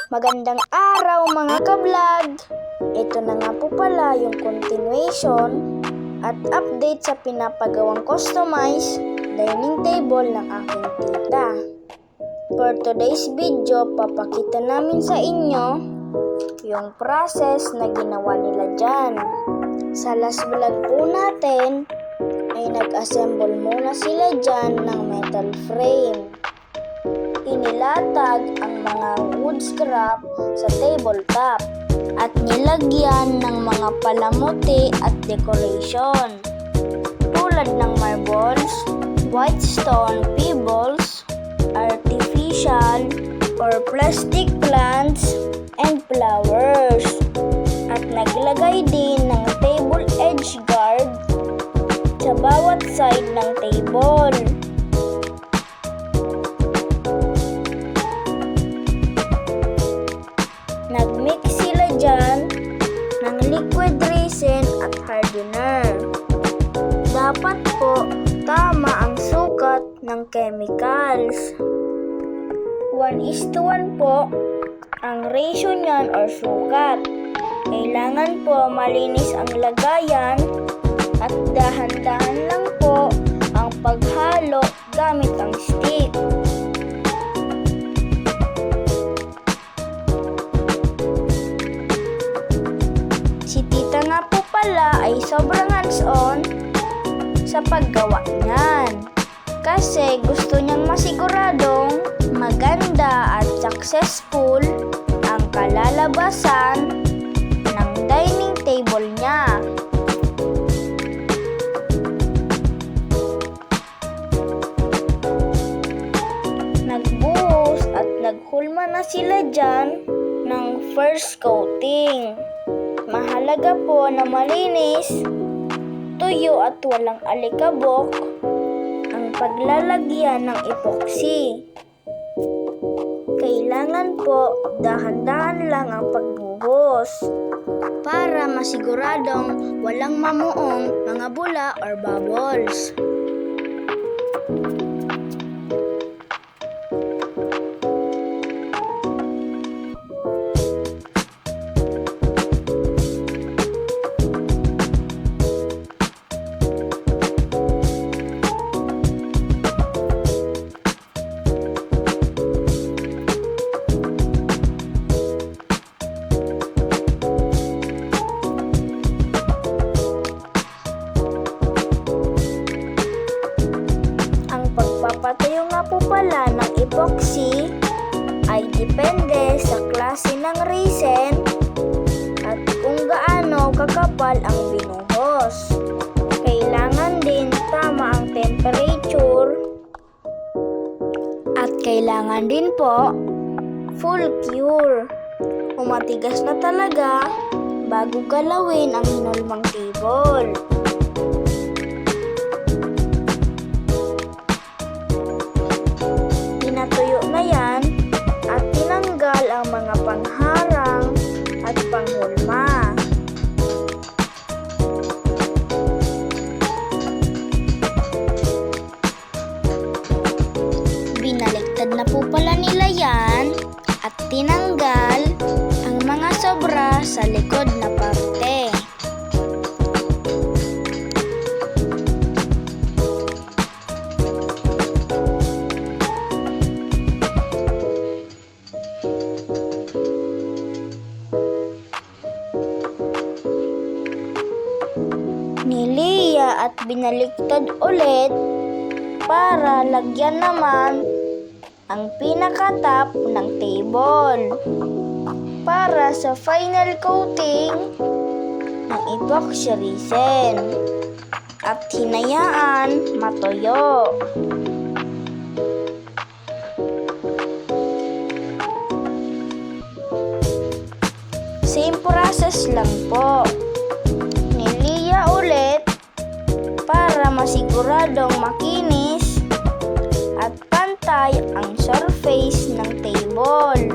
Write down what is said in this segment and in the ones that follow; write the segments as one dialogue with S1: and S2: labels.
S1: Magandang araw mga ka-vlog! Ito na nga po pala yung continuation at update sa pinapagawang customized dining table ng aking tita. For today's video, papakita namin sa inyo yung process na ginawa nila dyan. Sa last vlog po natin ay nag-assemble muna sila dyan ng metal frame. Inilatag ang mga wood scrap sa tabletop at nilagyan ng mga palamuti at decoration tulad ng marbles, white stone pebbles, artificial or plastic plants, and flowers. At naglagay din ng table edge guard sa bawat side ng table. Nag-mix sila dyan ng liquid resin at hardener. Dapat po tama ang sukat ng chemicals. 1:1 po ang ratio niyan or sukat. Kailangan po malinis ang lagayan at dahan-dahan lang po ang paghalo gamit ang stick. Si tita nga po pala ay sobrang hands-on sa paggawa niyan. Kasi gusto niyang masiguradong maganda at successful ang kalalabasan ng dining table niya. Nagbuhos at naghulma na sila dyan ng first coating. Mahalaga po na malinis, tuyo at walang alikabok ang paglalagyan ng epoxy. Kailangan po dahan-dahan lang ang pagbuhos para masiguradong walang mamuong mga bula or bubbles. Pagpapatayo nga po pala ng epoxy ay depende sa klase ng resin at kung gaano kakapal ang binuhos. Kailangan din tama ang temperature at kailangan din po full cure o matigas na talaga bago galawin ang hinulmang table. Natuyo na yan at tinanggal ang mga pangharang at panghulma. Binaliktad na po pala nila yan at tinanggal ang mga sobra sa likod na parte. Niliya at binaliktad ulit para lagyan naman ang pinaka-top ng table para sa final coating ng epoxy resin at hinayaan matuyo. Same process lang po. Niliya ulit para masiguradong makinis at pantay ang surface ng table.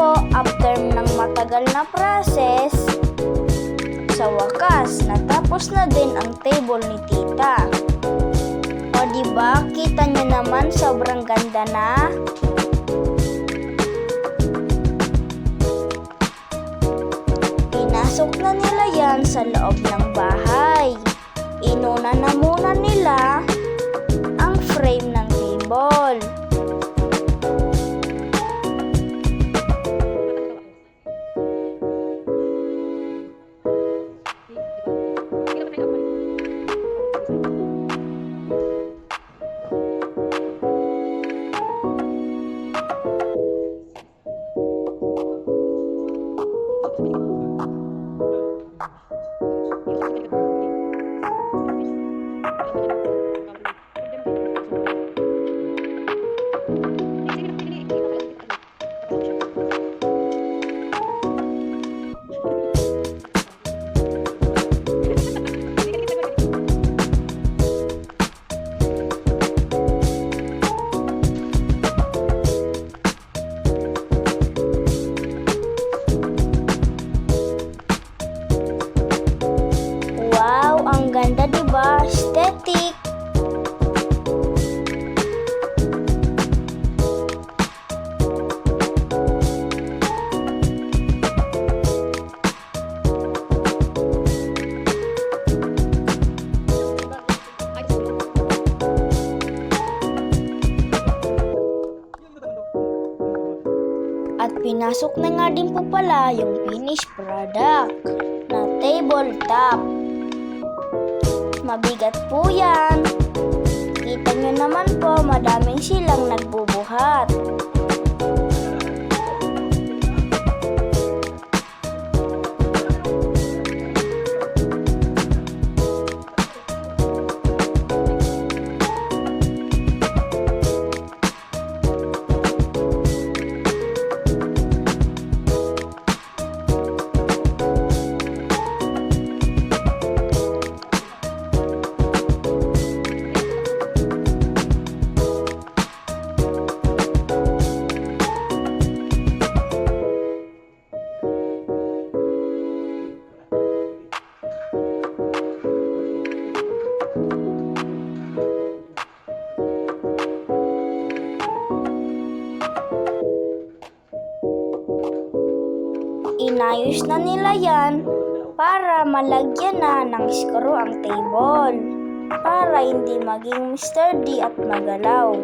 S1: po, after ng matagal na process, sa wakas, natapos na din ang table ni tita. O diba, kita nyo naman sobrang ganda na? Pinasok na nila yan sa loob ng bahay. Inuna na muna nila ang frame ng table. Wow, ang ganda diba? Aesthetic! At pinasok na nga din po pala yung finished product na tabletop. Mabigat po yan. Kita nyo naman po, madaming silang nagbubuhat. Inayos na nila yan para malagyan na ng screw ang table para hindi maging sturdy at magalaw.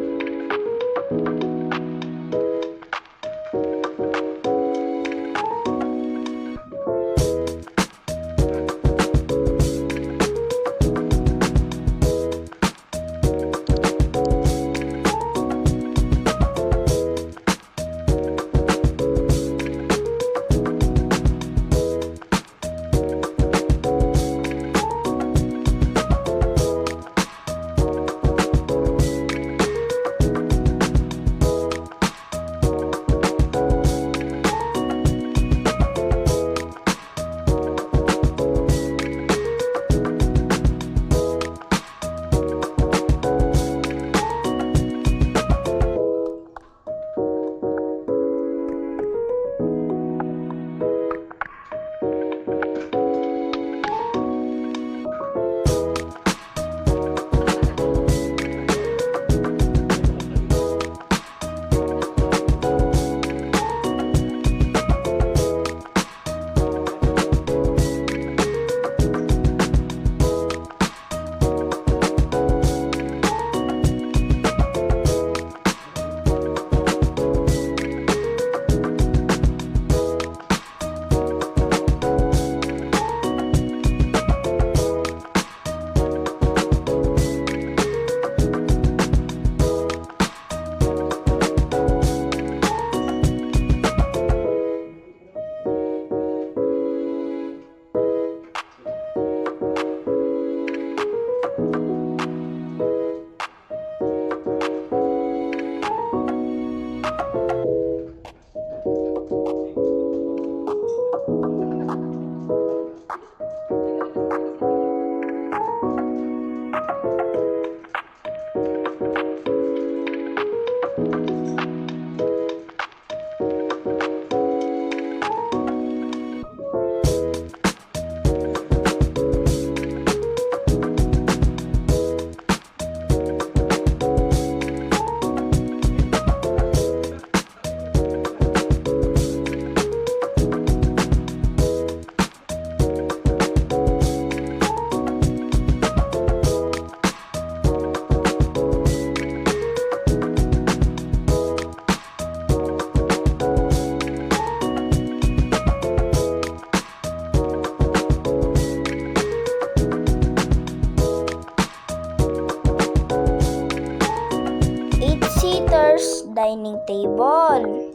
S1: dining table.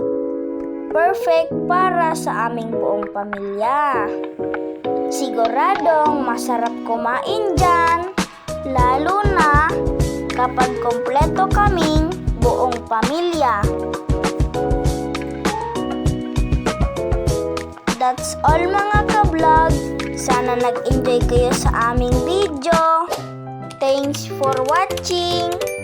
S1: Perfect para sa aming buong pamilya. Siguradong masarap kumain dyan, lalo na kapag kompleto kaming buong pamilya. That's all mga ka-vlog. Sana nag-enjoy kayo sa aming video. Thanks for watching!